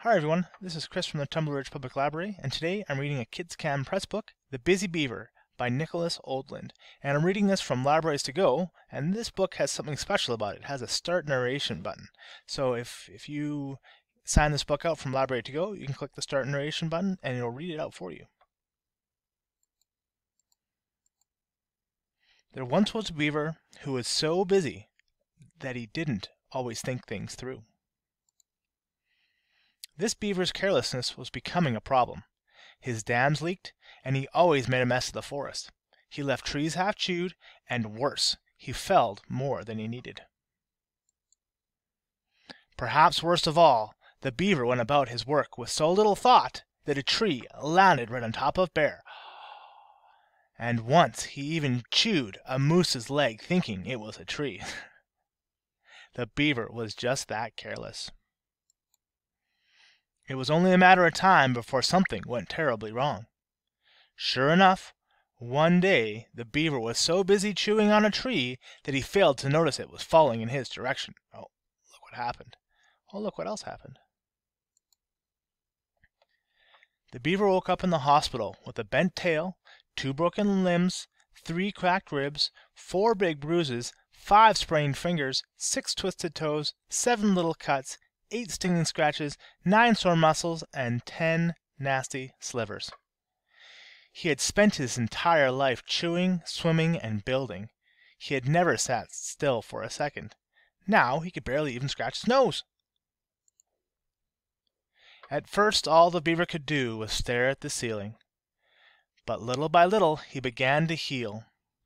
Hi everyone, this is Chris from the Tumble Ridge Public Library, and today I'm reading a Kids Can Press book, The Busy Beaver by Nicholas Oldland. And I'm reading this from Libraries to Go, and this book has something special about it. It has a start narration button. So if you sign this book out from Library to Go, you can click the start narration button and it'll read it out for you. There once was a beaver who was so busy that he didn't always think things through. This beaver's carelessness was becoming a problem. His dams leaked, and he always made a mess of the forest. He left trees half chewed, and worse, he felled more than he needed. Perhaps worst of all, the beaver went about his work with so little thought that a tree landed right on top of Bear. And once he even chewed a moose's leg thinking it was a tree. The beaver was just that careless. It was only a matter of time before something went terribly wrong. Sure enough, one day the beaver was so busy chewing on a tree that he failed to notice it was falling in his direction. Oh, look what happened. Oh, look what else happened. The beaver woke up in the hospital with a bent tail, 2 broken limbs, 3 cracked ribs, 4 big bruises, 5 sprained fingers, 6 twisted toes, 7 little cuts, 8 stinging scratches, 9 sore muscles, and 10 nasty slivers. He had spent his entire life chewing, swimming, and building. He had never sat still for a second. Now he could barely even scratch his nose. At first all the beaver could do was stare at the ceiling. But little by little he began to heal.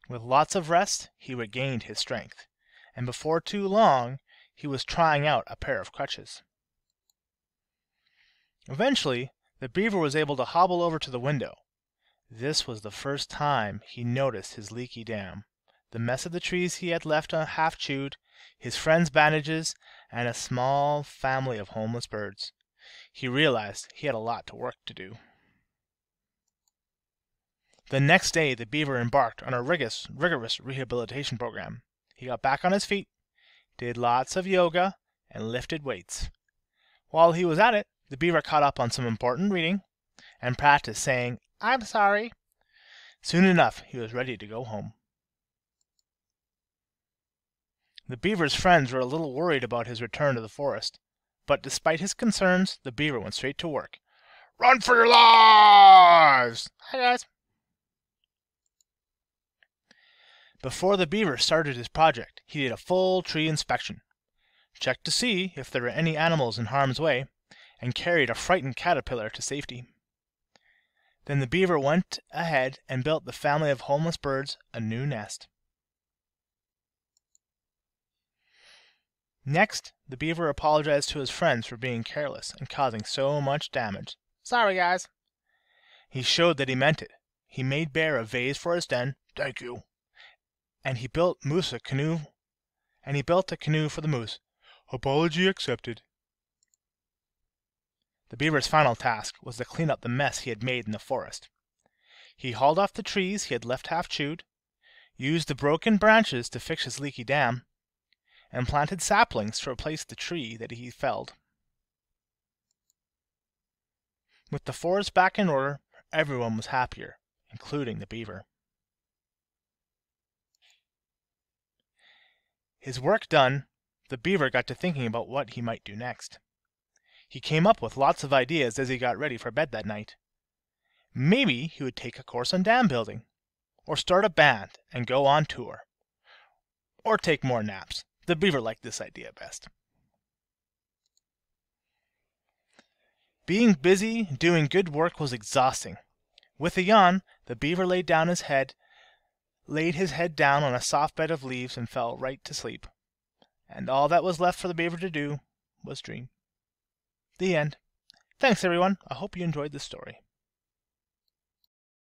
With lots of rest he regained his strength, and before too long he was trying out a pair of crutches. Eventually, the beaver was able to hobble over to the window. This was the first time he noticed his leaky dam, the mess of the trees he had left half chewed, his friends' bandages, and a small family of homeless birds. He realized he had a lot of work to do. The next day, the beaver embarked on a rigorous rehabilitation program. He got back on his feet, did lots of yoga, and lifted weights. While he was at it, the beaver caught up on some important reading and practiced saying, "I'm sorry." Soon enough, he was ready to go home. The beaver's friends were a little worried about his return to the forest, but despite his concerns, the beaver went straight to work. "Run for your lives!" Hi, guys. Before the beaver started his project, he did a full tree inspection, checked to see if there were any animals in harm's way, and carried a frightened caterpillar to safety. Then the beaver went ahead and built the family of homeless birds a new nest. Next, the beaver apologized to his friends for being careless and causing so much damage. "Sorry, guys." He showed that he meant it. He made Bear a vase for his den. "Thank you." And he built a canoe for the moose. "Apology accepted." The beaver's final task was to clean up the mess he had made in the forest. He hauled off the trees he had left half chewed, used the broken branches to fix his leaky dam, and planted saplings to replace the tree that he felled. With the forest back in order, everyone was happier, including the beaver. His work done, the beaver got to thinking about what he might do next. He came up with lots of ideas as he got ready for bed that night. Maybe he would take a course on dam building, or start a band and go on tour, or take more naps. The beaver liked this idea best. Being busy doing good work was exhausting. With a yawn, the beaver laid his head down on a soft bed of leaves and fell right to sleep. And all that was left for the beaver to do was dream. The end. Thanks, everyone. I hope you enjoyed this story.